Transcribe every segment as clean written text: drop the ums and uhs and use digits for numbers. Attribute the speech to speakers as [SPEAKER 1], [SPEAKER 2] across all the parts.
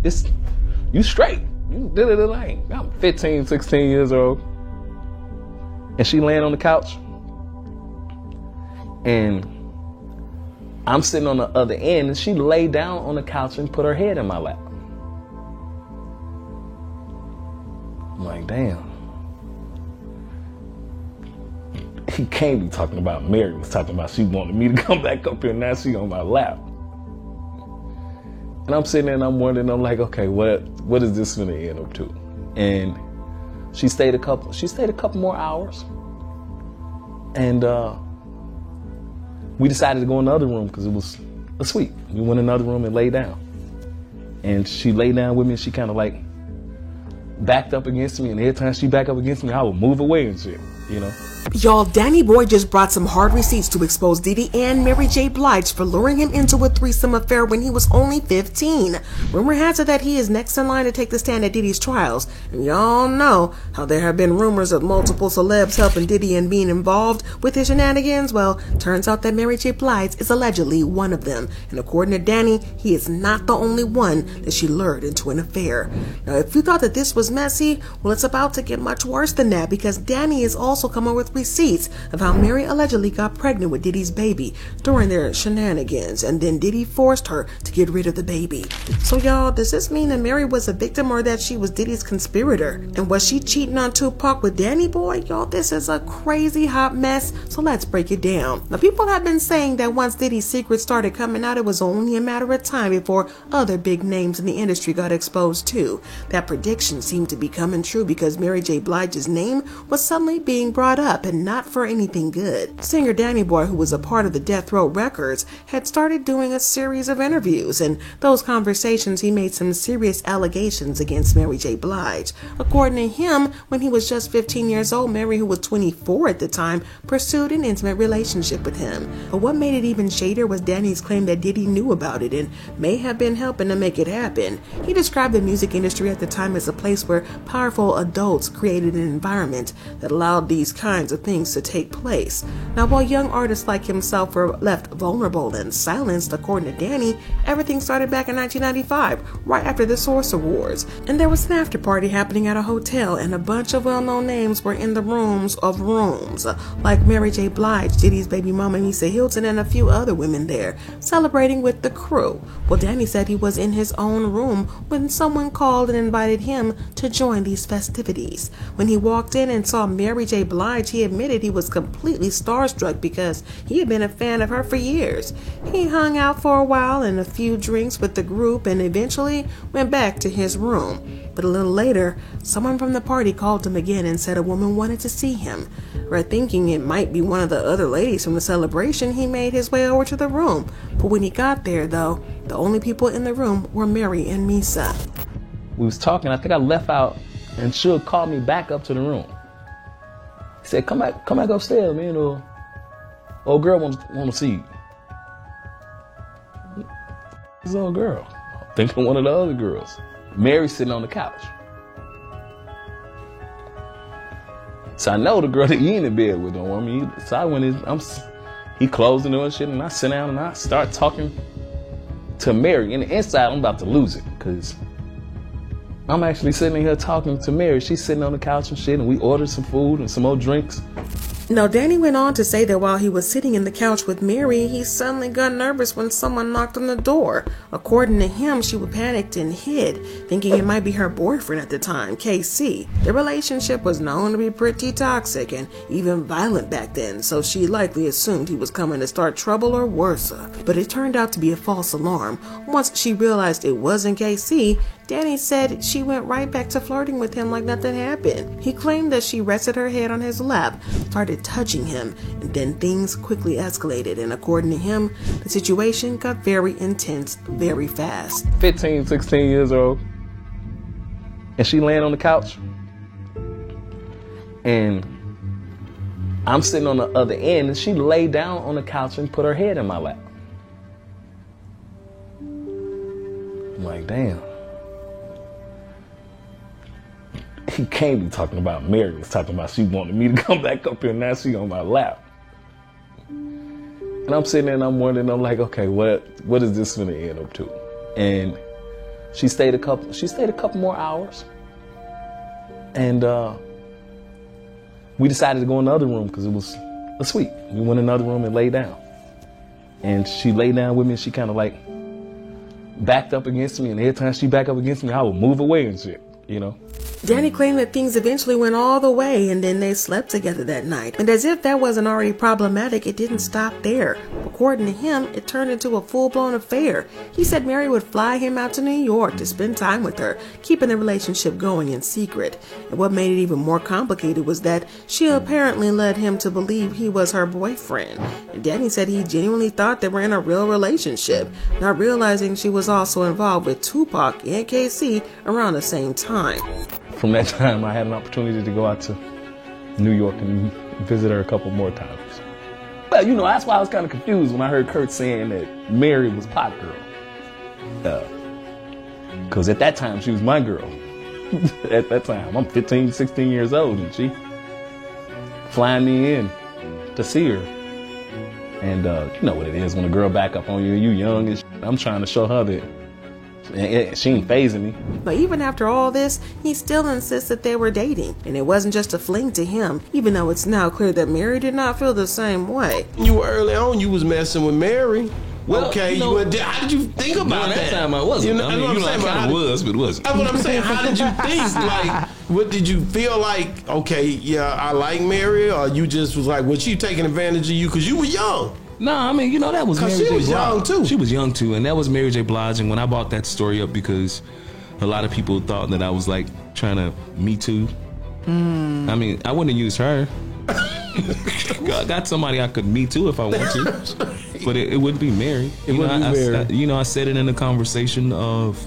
[SPEAKER 1] it's, you straight. You did it like, I'm 15, 16 years old. And she laying on the couch. And I'm sitting on the other end, and she laid down on the couch and put her head in my lap. I'm like, damn. He can't be talking about Mary. Was talking about she wanted me to come back up here, and now she on my lap. And I'm sitting there and I'm wondering, I'm like, okay, what is this gonna end up to? And she stayed a couple more hours. And we decided to go in the other room because it was a suite. We went in another room and laid down. And she laid down with me, and she kind of like backed up against me. And every time she backed up against me, I would move away and shit,
[SPEAKER 2] Y'all, Danny Boy just brought some hard receipts to expose Diddy and Mary J. Blige for luring him into a threesome affair when he was only 15. Rumor has it that he is next in line to take the stand at Diddy's trials. And y'all know how there have been rumors of multiple celebs helping Diddy and being involved with his shenanigans. Well, turns out that Mary J. Blige is allegedly one of them. And according to Danny, he is not the only one that she lured into an affair. Now, if you thought that this was messy, well, it's about to get much worse than that, because Danny is also coming with receipts of how Mary allegedly got pregnant with Diddy's baby during their shenanigans, and then Diddy forced her to get rid of the baby. So y'all, does this mean that Mary was a victim, or that she was Diddy's conspirator? And was she cheating on Tupac with Danny Boy? Y'all, this is a crazy hot mess, so let's break it down. Now, people have been saying that once Diddy's secrets started coming out, it was only a matter of time before other big names in the industry got exposed too. That prediction seemed to be coming true because Mary J. Blige's name was suddenly being brought up, and not for anything good. Singer Danny Boy, who was a part of the Death Row Records, had started doing a series of interviews. In those conversations, he made some serious allegations against Mary J. Blige. According to him, when he was just 15 years old, Mary, who was 24 at the time, pursued an intimate relationship with him. But what made it even shadier was Danny's claim that Diddy knew about it and may have been helping to make it happen. He described the music industry at the time as a place where powerful adults created an environment that allowed these kinds of things to take place. Now, while young artists like himself were left vulnerable and silenced, according to Danny, everything started back in 1995, right after the Source Awards. And there was an after party happening at a hotel, and a bunch of well-known names were in the rooms of rooms, like Mary J. Blige, Diddy's baby mama Misa Hilton, and a few other women there, celebrating with the crew. Well, Danny said he was in his own room when someone called and invited him to join these festivities. When he walked in and saw Mary J. Blige, he admitted he was completely starstruck because he had been a fan of her for years. He hung out for a while and a few drinks with the group, and eventually went back to his room. But a little later, someone from the party called him again and said a woman wanted to see him. Thinking it might be one of the other ladies from the celebration, he made his way over to the room. But when he got there, though, the only people in the room were Mary and Misa.
[SPEAKER 1] We was talking, I think I left out, and Suge called me back up to the room. He said, come back upstairs, man, or old girl want to see you. This old girl. I'm thinking one of the other girls. Mary's sitting on the couch. So I know the girl that he in the bed with don't want me either. So I went in, he closed the door and shit, and I sit down and I start talking to Mary. And inside, I'm about to lose it, because I'm actually sitting here talking to Mary. She's sitting on the couch and shit, and we ordered some food and some more drinks.
[SPEAKER 2] Now, Danny went on to say that while he was sitting in the couch with Mary, he suddenly got nervous when someone knocked on the door. According to him, she panicked and hid, thinking it might be her boyfriend at the time, KC. Their relationship was known to be pretty toxic and even violent back then, so she likely assumed he was coming to start trouble or worse. But it turned out to be a false alarm. Once she realized it wasn't KC, Danny said she went right back to flirting with him like nothing happened. He claimed that she rested her head on his lap, started touching him, and then things quickly escalated. And according to him, the situation got very intense very fast.
[SPEAKER 1] 15, 16 years old. And she laying on the couch. And I'm sitting on the other end, and she laid down on the couch and put her head in my lap. I'm like, damn. He can't be talking about Mary. Was talking about she wanted me to come back up here, and now she on my lap. And I'm sitting there and I'm wondering, I'm like, okay, what is this gonna end up to? And She stayed a couple more hours, and we decided to go in the other room because it was a suite. We went in the other room and laid down, and she laid down with me. And she kind of like backed up against me, and every time she backed up against me, I would move away and shit, you know.
[SPEAKER 2] Danny claimed that things eventually went all the way, and then they slept together that night. And as if that wasn't already problematic, it didn't stop there. According to him, it turned into a full-blown affair. He said Mary would fly him out to New York to spend time with her, keeping the relationship going in secret. And what made it even more complicated was that she apparently led him to believe he was her boyfriend. And Danny said he genuinely thought they were in a real relationship, not realizing she was also involved with Tupac and KC around the same time.
[SPEAKER 1] From that time, I had an opportunity to go out to New York and visit her a couple more times. Well, you know, that's why I was kind of confused when I heard Kurt saying that Mary was Pot Girl. Because at that time, she was my girl. At that time, I'm 15, 16 years old, and she flying me in to see her. And you know what it is when a girl back up on you, you young, and I'm trying to show her that she ain't phasing me.
[SPEAKER 2] But even after all this, he still insists that they were dating, and it wasn't just a fling to him, even though it's now clear that Mary did not feel the same way.
[SPEAKER 3] You were early on, you was messing with Mary.
[SPEAKER 1] Well,
[SPEAKER 3] okay,
[SPEAKER 1] you know,
[SPEAKER 3] how did you think about that?
[SPEAKER 1] That time I wasn't.
[SPEAKER 3] You know,
[SPEAKER 1] I mean, you know, I kind of was, but wasn't.
[SPEAKER 3] That's what I'm saying. How did you think? Like, what did you feel like? Okay, yeah, I like Mary, or you just was like, was she taking advantage of you because you were young?
[SPEAKER 1] No, I mean, you know, that was Mary J. Blige.
[SPEAKER 3] She was young too.
[SPEAKER 1] She was young too, and that was Mary J. Blige. And when I brought that story up, because a lot of people thought that I was like trying to Me Too. I mean, I wouldn't have used her. I got somebody I could Me Too if I want to, but it wouldn't be Mary.
[SPEAKER 3] It wouldn't be Mary.
[SPEAKER 1] I said it in the conversation of,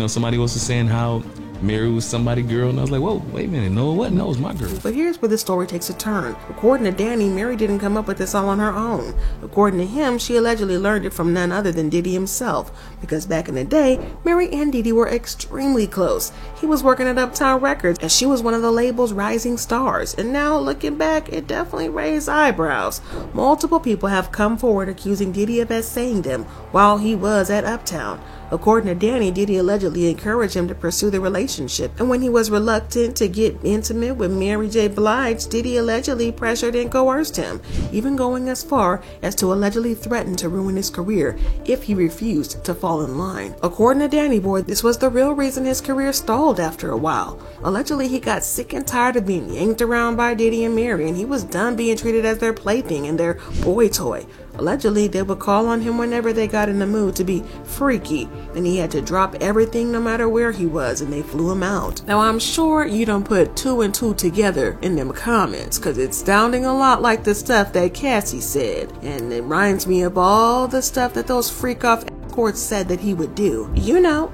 [SPEAKER 1] somebody else was saying how Mary was somebody's girl, and I was like, whoa, wait a minute, no, it wasn't. No, it was my girl.
[SPEAKER 2] But here's where the story takes a turn. According to Danny, Mary didn't come up with this all on her own. According to him, she allegedly learned it from none other than Diddy himself, because back in the day, Mary and Diddy were extremely close. He was working at Uptown Records, and she was one of the label's rising stars. And now, looking back, it definitely raised eyebrows. Multiple people have come forward accusing Diddy of essaying them while he was at Uptown. According to Danny, Diddy allegedly encouraged him to pursue the relationship, and when he was reluctant to get intimate with Mary J. Blige, Diddy allegedly pressured and coerced him, even going as far as to allegedly threaten to ruin his career if he refused to fall in line. According to Danny Boy, this was the real reason his career stalled after a while. Allegedly, he got sick and tired of being yanked around by Diddy and Mary, and he was done being treated as their plaything and their boy toy. Allegedly, they would call on him whenever they got in the mood to be freaky, and he had to drop everything no matter where he was, and they flew him out. Now, I'm sure you don't put 2 and 2 together in them comments, because it's sounding a lot like the stuff that Cassie said, and it reminds me of all the stuff that those freak-off escorts said that he would do.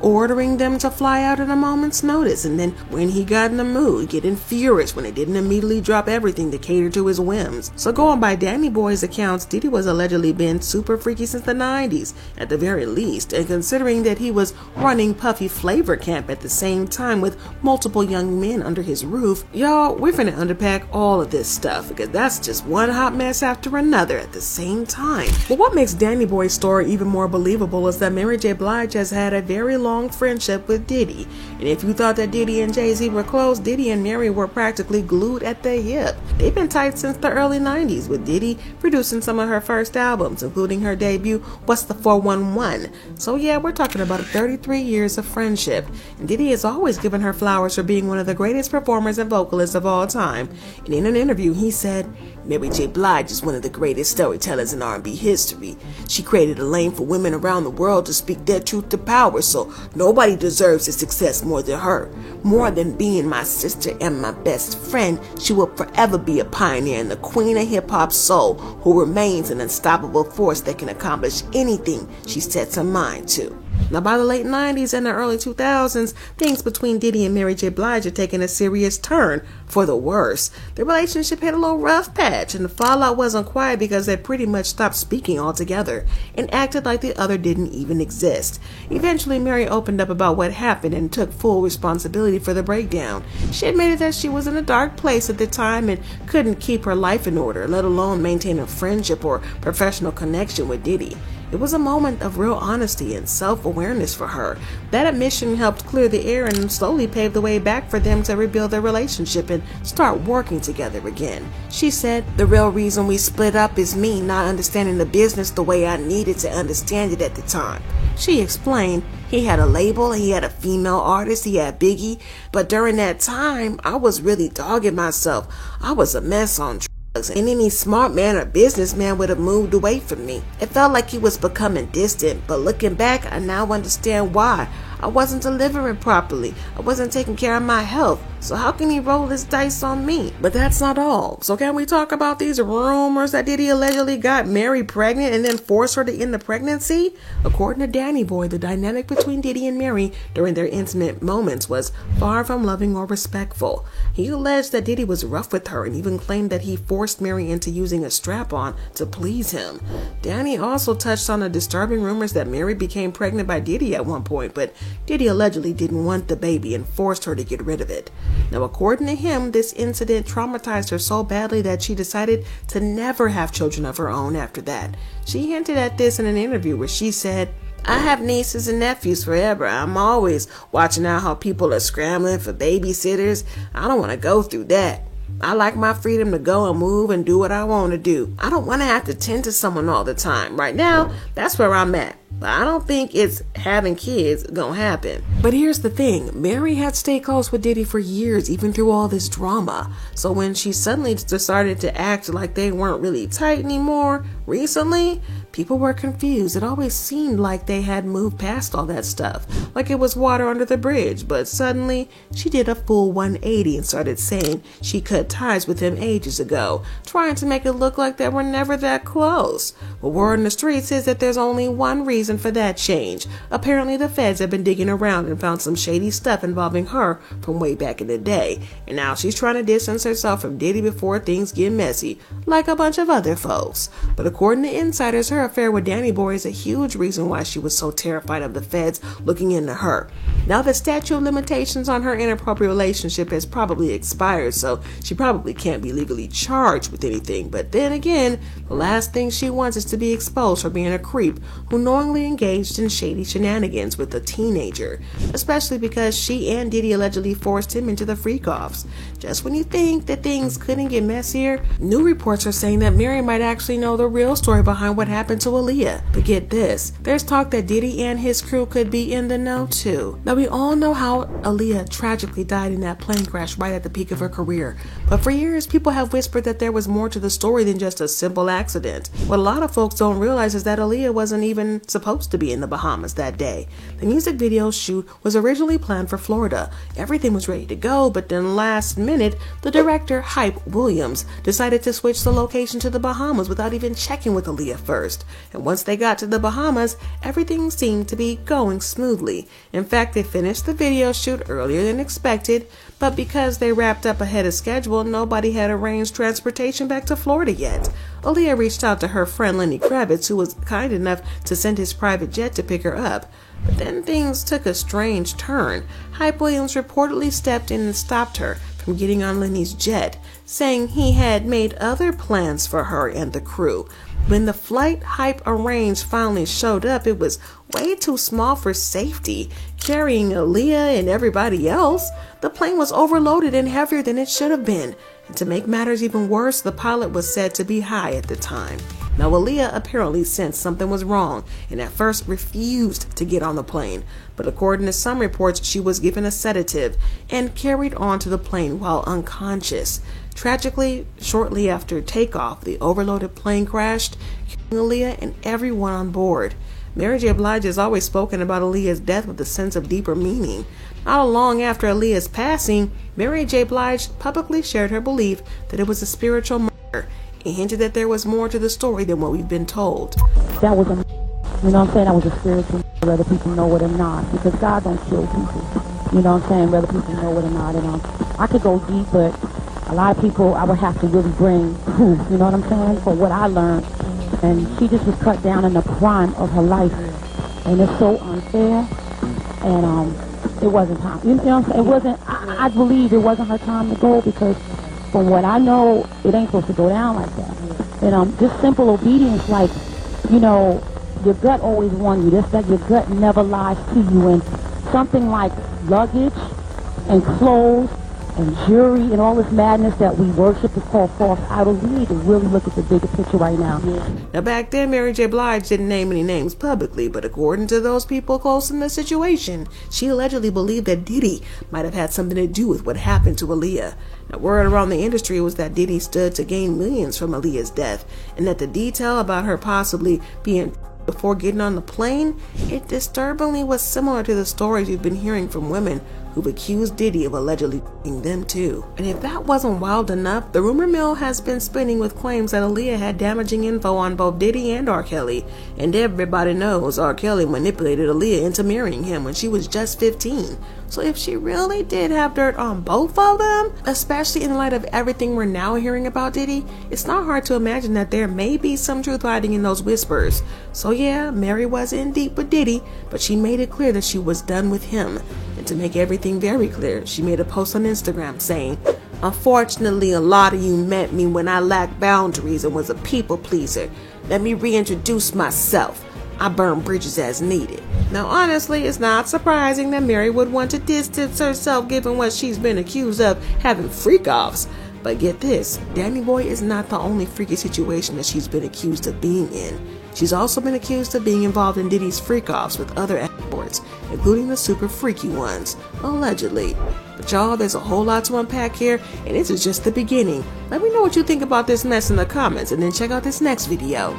[SPEAKER 2] Ordering them to fly out at a moment's notice, and then when he got in the mood, getting furious when they didn't immediately drop everything to cater to his whims. So going by Danny Boy's accounts, Diddy was allegedly been super freaky since the 90s, at the very least, and considering that he was running Puffy Flavor Camp at the same time with multiple young men under his roof, y'all, we're finna unpack all of this stuff, because that's just one hot mess after another at the same time. But what makes Danny Boy's story even more believable is that Mary J. Blige has had a very long friendship with Diddy. And if you thought that Diddy and Jay-Z were close, Diddy and Mary were practically glued at the hip. They've been tight since the early 90s, with Diddy producing some of her first albums, including her debut, What's the 411? So yeah, we're talking about 33 years of friendship. And Diddy has always given her flowers for being one of the greatest performers and vocalists of all time. And in an interview, he said, Mary J. Blige is one of the greatest storytellers in R&B history. She created a lane for women around the world to speak their truth to power, so nobody deserves this success more than her. More than being my sister and my best friend, she will forever be a pioneer and the queen of hip-hop soul who remains an unstoppable force that can accomplish anything she sets her mind to. Now, by the late 90s and the early 2000s, things between Diddy and Mary J. Blige had taken a serious turn for the worse. The relationship hit a little rough patch, and the fallout wasn't quiet because they pretty much stopped speaking altogether and acted like the other didn't even exist. Eventually, Mary opened up about what happened and took full responsibility for the breakdown. She admitted that she was in a dark place at the time and couldn't keep her life in order, let alone maintain a friendship or professional connection with Diddy. It was a moment of real honesty and self-awareness for her. That admission helped clear the air and slowly pave the way back for them to rebuild their relationship and start working together again. She said, "The real reason we split up is me not understanding the business the way I needed to understand it at the time." She explained, "He had a label, he had a female artist, he had Biggie, but during that time, I was really dogging myself. I was a mess on drugs, and any smart man or businessman would have moved away from me. It felt like he was becoming distant, but looking back, I now understand why. I wasn't delivering properly. I wasn't taking care of my health. So how can he roll his dice on me?" But that's not all. So can we talk about these rumors that Diddy allegedly got Mary pregnant and then forced her to end the pregnancy? According to Danny Boy, the dynamic between Diddy and Mary during their intimate moments was far from loving or respectful. He alleged that Diddy was rough with her and even claimed that he forced Mary into using a strap-on to please him. Danny also touched on the disturbing rumors that Mary became pregnant by Diddy at one point, but Diddy allegedly didn't want the baby and forced her to get rid of it. Now, according to him, this incident traumatized her so badly that she decided to never have children of her own after that. She hinted at this in an interview where she said, "I have nieces and nephews forever. I'm always watching out how people are scrambling for babysitters. I don't want to go through that. I like my freedom to go and move and do what I want to do. I don't want to have to tend to someone all the time. Right now, that's where I'm at. But I don't think it's having kids gonna happen." But here's the thing. Mary had stayed close with Diddy for years, even through all this drama. So when she suddenly decided to act like they weren't really tight anymore recently, people were confused. It always seemed like they had moved past all that stuff, like it was water under the bridge. But suddenly, she did a full 180 and started saying she cut ties with him ages ago, trying to make it look like they were never that close. But word in the streets is that there's only one reason for that change. Apparently the feds have been digging around and found some shady stuff involving her from way back in the day, and now she's trying to distance herself from Diddy before things get messy, like a bunch of other folks. But according to insiders, her affair with Danny Boy is a huge reason why she was so terrified of the feds looking into her. Now the statute of limitations on her inappropriate relationship has probably expired, so she probably can't be legally charged with anything. But then again, the last thing she wants is to be exposed for being a creep who knowingly engaged in shady shenanigans with a teenager, especially because she and Diddy allegedly forced him into the freak-offs. Just when you think that things couldn't get messier, new reports are saying that Mary might actually know the real story behind what happened to Aaliyah. But get this, there's talk that Diddy and his crew could be in the know too. Now we all know how Aaliyah tragically died in that plane crash right at the peak of her career, but for years people have whispered that there was more to the story than just a simple accident. What a lot of folks don't realize is that Aaliyah wasn't even supposed to be in the Bahamas that day. The music video shoot was originally planned for Florida. Everything was ready to go, but then last minute, the director, Hype Williams, decided to switch the location to the Bahamas without even checking with Aaliyah first. And once they got to the Bahamas, everything seemed to be going smoothly. In fact, they finished the video shoot earlier than expected, but because they wrapped up ahead of schedule, nobody had arranged transportation back to Florida yet. Aaliyah reached out to her friend Lenny Kravitz, who was kind enough to send his private jet to pick her up. But then things took a strange turn. Hype Williams reportedly stepped in and stopped her from getting on Lenny's jet, saying he had made other plans for her and the crew. When the flight Hype arranged finally showed up, it was way too small for safety, carrying Aaliyah and everybody else. The plane was overloaded and heavier than it should have been. And to make matters even worse, the pilot was said to be high at the time. Now, Aaliyah apparently sensed something was wrong and at first refused to get on the plane. But according to some reports, she was given a sedative and carried onto the plane while unconscious. Tragically, shortly after takeoff, the overloaded plane crashed, killing Aaliyah and everyone on board. Mary J. Blige has always spoken about Aaliyah's death with a sense of deeper meaning. Not long after Aaliyah's passing, Mary J. Blige publicly shared her belief that it was a spiritual murder and hinted that there was more to the story than what we've been told.
[SPEAKER 4] That was a, you know what I'm saying, that was a spiritual murder, whether people know it or not, because God don't kill people. You know what I'm saying, whether people know it or not. And I could go deep, but a lot of people I would have to really bring proof, you know what I'm saying, for what I learned. And she just was cut down in the prime of her life. And it's so unfair. And it wasn't time. You know what I'm saying? It wasn't, I believe it wasn't her time to go, because from what I know, it ain't supposed to go down like that. And just simple obedience, like, you know, your gut always warns you. That's that your gut never lies to you. And something like luggage and clothes and jewelry and all this madness that we worship is called false idols. We need to really look at the bigger picture right now.
[SPEAKER 2] Now, back then, Mary J. Blige didn't name any names publicly, but according to those people close in the situation, she allegedly believed that Diddy might have had something to do with what happened to Aaliyah. Now, word around the industry was that Diddy stood to gain millions from Aaliyah's death, and that the detail about her possibly being before getting on the plane, it disturbingly was similar to the stories we've been hearing from women who've accused Diddy of allegedly f***ing them too. And if that wasn't wild enough, the rumor mill has been spinning with claims that Aaliyah had damaging info on both Diddy and R. Kelly, and everybody knows R. Kelly manipulated Aaliyah into marrying him when she was just 15. So if she really did have dirt on both of them, especially in light of everything we're now hearing about Diddy, it's not hard to imagine that there may be some truth hiding in those whispers. So yeah, Mary was in deep with Diddy, but she made it clear that she was done with him. And to make everything very clear, she made a post on Instagram saying, "Unfortunately, a lot of you met me when I lacked boundaries and was a people pleaser. Let me reintroduce myself. I burn bridges as needed." Now, honestly, it's not surprising that Mary would want to distance herself given what she's been accused of having freak-offs. But get this, Danny Boy is not the only freaky situation that she's been accused of being in. She's also been accused of being involved in Diddy's freak-offs with other escorts, including the super freaky ones, allegedly. But y'all, there's a whole lot to unpack here, and this is just the beginning. Let me know what you think about this mess in the comments, and then check out this next video.